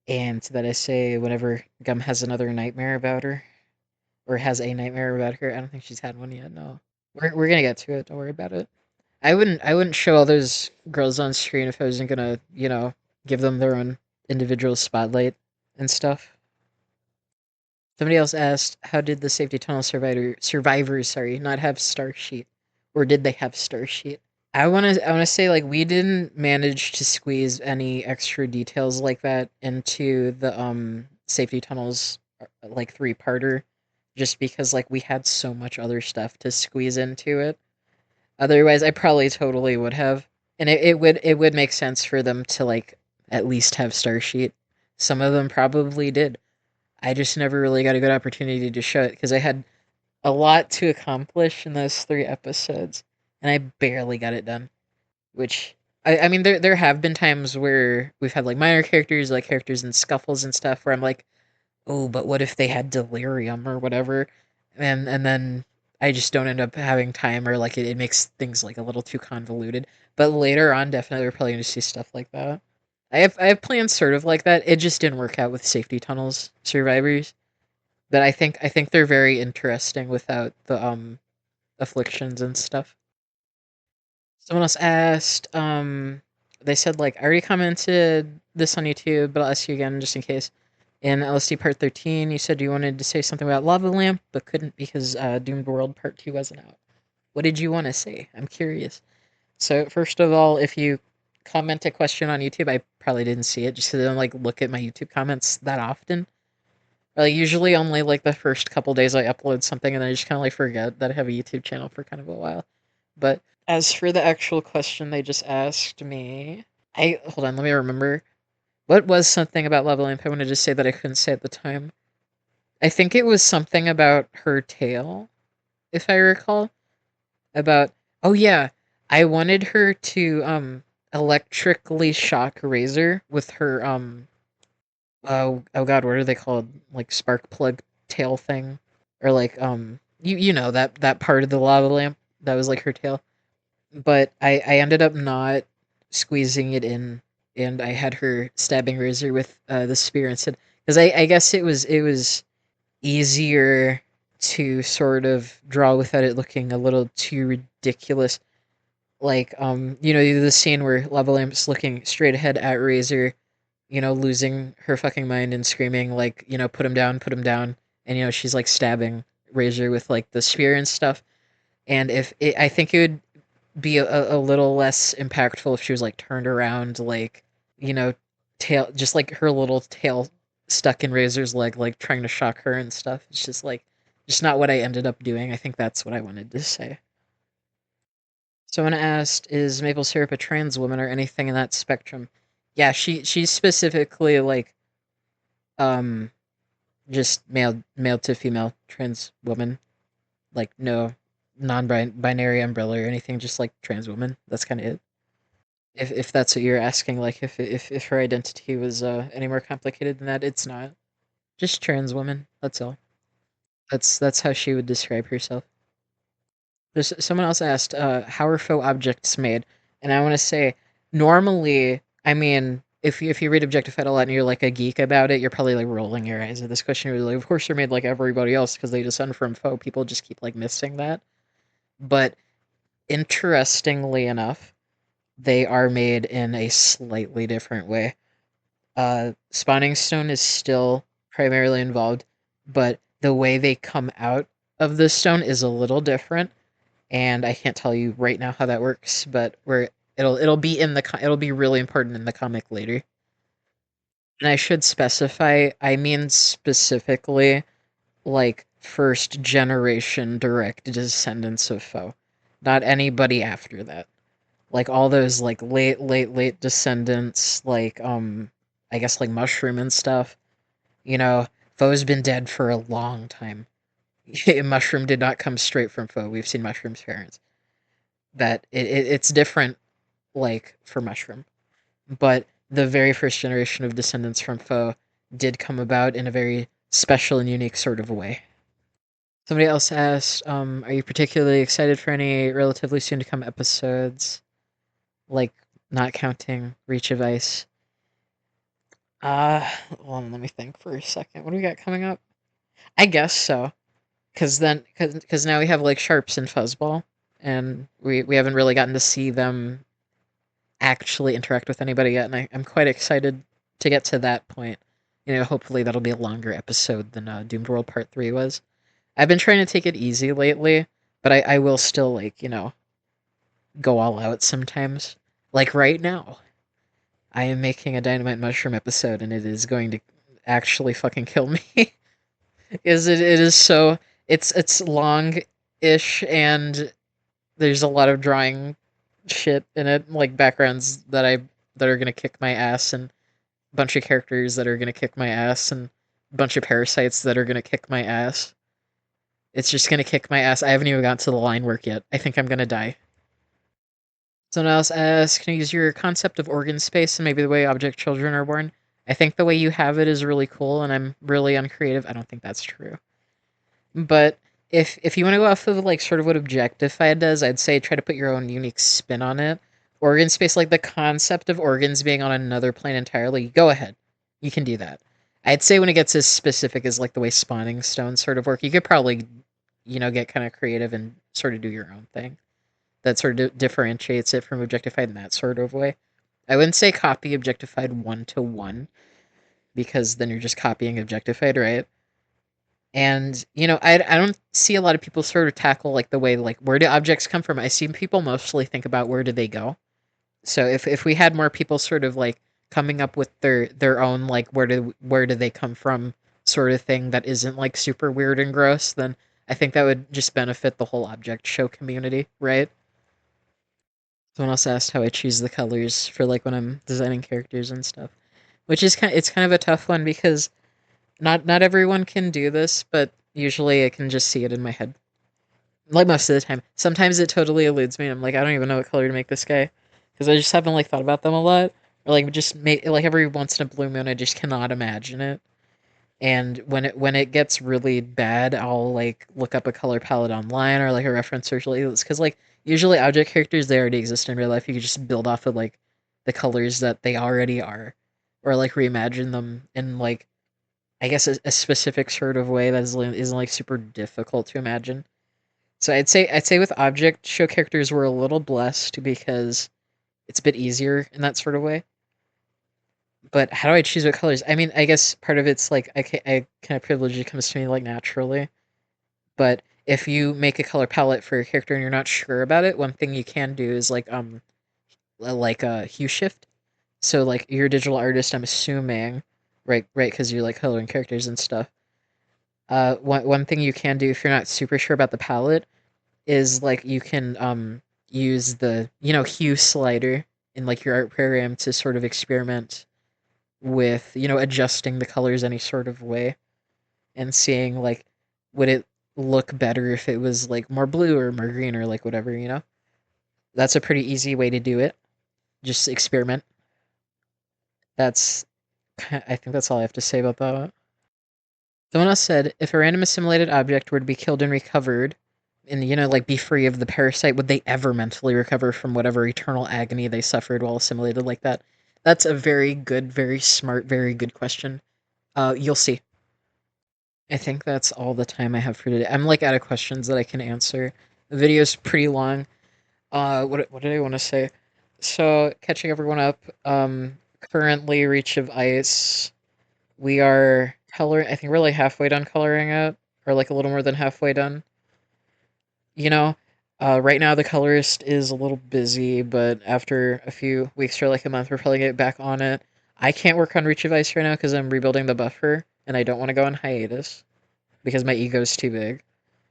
And to that I say whenever Gum has another nightmare about her, or has a nightmare about her. I don't think she's had one yet. No, we're gonna get to it. Don't worry about it. I wouldn't show all those girls on screen if I wasn't gonna give them their own individual spotlight and stuff. Somebody else asked, how did the safety tunnel survivors not have star sheet, or did they have star sheet? I wanna say like we didn't manage to squeeze any extra details like that into the safety tunnels like three-parter, just because like we had so much other stuff to squeeze into it. Otherwise, I probably totally would have, and it would make sense for them to like at least have star sheet. Some of them probably did. I just never really got a good opportunity to show it because I had a lot to accomplish in those 3 episodes, and I barely got it done. Which I mean, there have been times where we've had like minor characters, like characters in scuffles and stuff, where I'm like, oh, but what if they had delirium or whatever, and then I just don't end up having time, or like it makes things like a little too convoluted. But later on, definitely we're probably going to see stuff like that. I have plans sort of like that. It just didn't work out with safety tunnels survivors. But I think they're very interesting without the afflictions and stuff. Someone else asked, they said like I already commented this on YouTube, but I'll ask you again just in case. In LSD Part 13, you said you wanted to say something about Lava Lamp, but couldn't because Doomed World Part 2 wasn't out. What did you want to say? I'm curious. So first of all, if you comment a question on YouTube, I probably didn't see it just because I don't like look at my YouTube comments that often. Like usually only like the first couple days I upload something and then I just kind of like forget that I have a YouTube channel for kind of a while. But as for the actual question they just asked me, I hold on, let me remember. What was something about Lava Lamp I wanted to say that I couldn't say at the time? I think it was something about her tail, if I recall. About oh yeah, I wanted her to electrically shock Razor with her oh god, what are they called? Like spark plug tail thing, or like you know that part of the lava lamp that was like her tail. But I ended up not squeezing it in, and I had her stabbing Razor with the spear instead, because I guess it was easier to sort of draw without it looking a little too ridiculous. Like the scene where Lava Lamp's looking straight ahead at Razor, losing her fucking mind and screaming like, put him down, and she's like stabbing Razor with like the spear and stuff. And I think it would be a little less impactful if she was like turned around, like you know, tail, just like her little tail stuck in Razor's leg, like trying to shock her and stuff. It's just like, just not what I ended up doing. I think that's what I wanted to say. Someone asked, "Is maple syrup a trans woman or anything in that spectrum?" Yeah, she's specifically like um just male to female trans woman. Like no non-binary umbrella or anything, just like trans woman. That's kind of it. If that's what you're asking, like if her identity was any more complicated than that, it's not. Just trans woman. That's all. That's how she would describe herself. There's someone else asked, how are faux objects made? And I want to say, normally, I mean, if you read Objectified a lot and you're like a geek about it, you're probably like rolling your eyes at this question. You're like, of course they're made like everybody else because they descend from faux. People just keep like missing that. But interestingly enough, they are made in a slightly different way. Spawning Stone is still primarily involved, but the way they come out of the stone is a little different, and I can't tell you right now how that works, but it'll be in it'll be really important in the comic later. And I should specify, I mean specifically like first generation direct descendants of Foe, not anybody after that. Like all those like late descendants, like I guess like Mushroom and stuff. Foe's been dead for a long time. Mushroom did not come straight from Foe. We've seen Mushroom's parents. That it's different, like for Mushroom, but the very first generation of descendants from Foe did come about in a very special and unique sort of way. Somebody else asked, are you particularly excited for any relatively soon to come episodes? Like, not counting Reach of Ice. Uh, well, let me think for a second. What do we got coming up? I guess so. Because now we have like Sharps and Fuzzball, and we haven't really gotten to see them actually interact with anybody yet, and I'm quite excited to get to that point. You know, hopefully that'll be a longer episode than Doomed World Part 3 was. I've been trying to take it easy lately, but I will still, like, go all out sometimes. Like right now, I am making a Dynamite Mushroom episode, and it is going to actually fucking kill me. It is so it's long ish, and there's a lot of drawing shit in it, like backgrounds that are gonna kick my ass, and a bunch of characters that are gonna kick my ass, and a bunch of parasites that are gonna kick my ass. It's just gonna kick my ass. I haven't even gotten to the line work yet. I think I'm gonna die. Someone else asked, can you use your concept of organ space and maybe the way object children are born? I think the way you have it is really cool, and I'm really uncreative. I don't think that's true. But if you want to go off of like sort of what Objectified does, I'd say try to put your own unique spin on it. Organ space, like the concept of organs being on another plane entirely, go ahead. You can do that. I'd say when it gets as specific as like the way spawning stones sort of work, you could probably, get kind of creative and sort of do your own thing. That sort of differentiates it from Objectified in that sort of way. I wouldn't say copy Objectified one to one, because then you're just copying Objectified, right? And I don't see a lot of people sort of tackle like the way like where do objects come from. I see people mostly think about where do they go. So if we had more people sort of like coming up with their own like where do they come from sort of thing that isn't like super weird and gross, then I think that would just benefit the whole object show community, right? Someone else asked how I choose the colors for like when I'm designing characters and stuff, which is it's kind of a tough one because not everyone can do this, but usually I can just see it in my head. Like most of the time. Sometimes it totally eludes me. I'm like, I don't even know what color to make this guy because I just haven't like thought about them a lot, or like just make like every once in a blue moon I just cannot imagine it. And when it gets really bad, I'll like look up a color palette online or like a reference search list because like usually object characters they already exist in real life. You can just build off of like the colors that they already are, or like reimagine them in like I guess a specific sort of way that isn't like super difficult to imagine. So I'd say with object show characters we're a little blessed because it's a bit easier in that sort of way. But how do I choose what colors? I mean, I guess part of it's like I kind of privilege it comes to me like naturally. But if you make a color palette for a character and you're not sure about it, one thing you can do is like a hue shift. So like you're a digital artist, I'm assuming, right, because you're like coloring characters and stuff. One thing you can do if you're not super sure about the palette is like you can use the hue slider in like your art program to sort of experiment with adjusting the colors any sort of way and seeing like would it look better if it was like more blue or more green or like whatever. That's a pretty easy way to do it. Just experiment. That's I think that's all I have to say about that. Someone else said, if a random assimilated object were to be killed and recovered, and like be free of the parasite, would they ever mentally recover from whatever eternal agony they suffered while assimilated like that? That's a very good, very smart, very good question. You'll see. I think that's all the time I have for today. I'm like out of questions that I can answer. The video's pretty long. What did I want to say? So catching everyone up. Currently Reach of Ice. We are coloring. I think we're like halfway done coloring it, or like a little more than halfway done. You know, right now the colorist is a little busy, but after a few weeks or like a month, we're probably get back on it. I can't work on Reach of Ice right now because I'm rebuilding the buffer, and I don't want to go on hiatus because my ego's too big.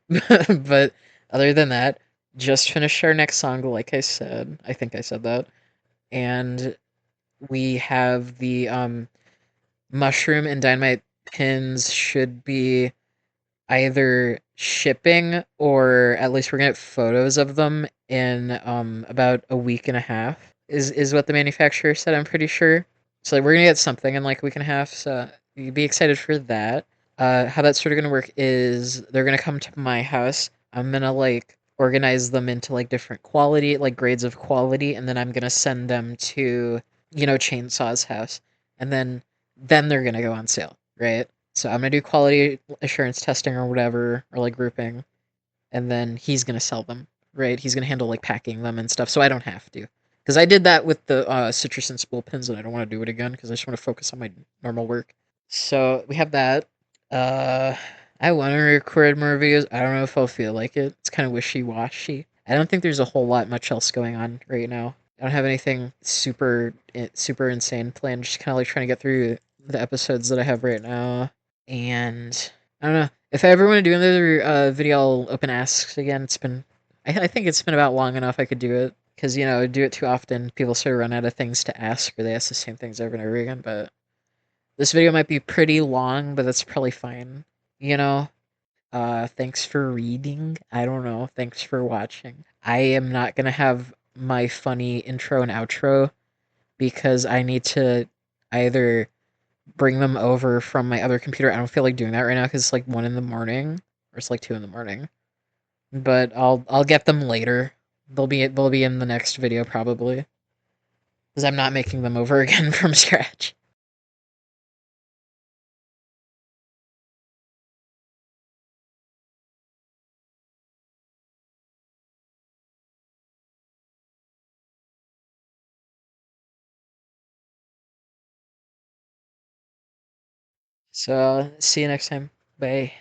But other than that, just finished our next song, like I said. I think I said that, and we have the mushroom and dynamite pins should be either shipping or at least we're gonna get photos of them in about a week and a half is what the manufacturer said, I'm pretty sure. So like, we're gonna get something in like a week and a half, so you'd be excited for that. How that's sort of gonna work is they're gonna come to my house. I'm gonna like organize them into like different quality, like grades of quality, and then I'm gonna send them to, Chainsaw's house, and then they're gonna go on sale, right? So I'm gonna do quality assurance testing or whatever, or like grouping, and then he's gonna sell them, right? He's gonna handle like packing them and stuff, so I don't have to. Because I did that with the citrus and spool pins, and I don't want to do it again because I just want to focus on my normal work. So we have that. Uh, I want to record more videos. I don't know if I'll feel like it. It's kind of wishy washy. I don't think there's a whole lot much else going on right now. I don't have anything super insane planned. Just kind of like trying to get through the episodes that I have right now. And I don't know if I ever want to do another video. I'll open asks again. I think it's been about long enough. I could do it because do it too often, people sort of run out of things to ask, or they ask the same things over and over again. But this video might be pretty long, but that's probably fine. You know? Thanks for reading. I don't know. Thanks for watching. I am not gonna have my funny intro and outro because I need to either bring them over from my other computer. I don't feel like doing that right now because it's like 1 in the morning. Or it's like 2 in the morning. But I'll get them later. They'll be in the next video probably. Because I'm not making them over again from scratch. So see you next time. Bye.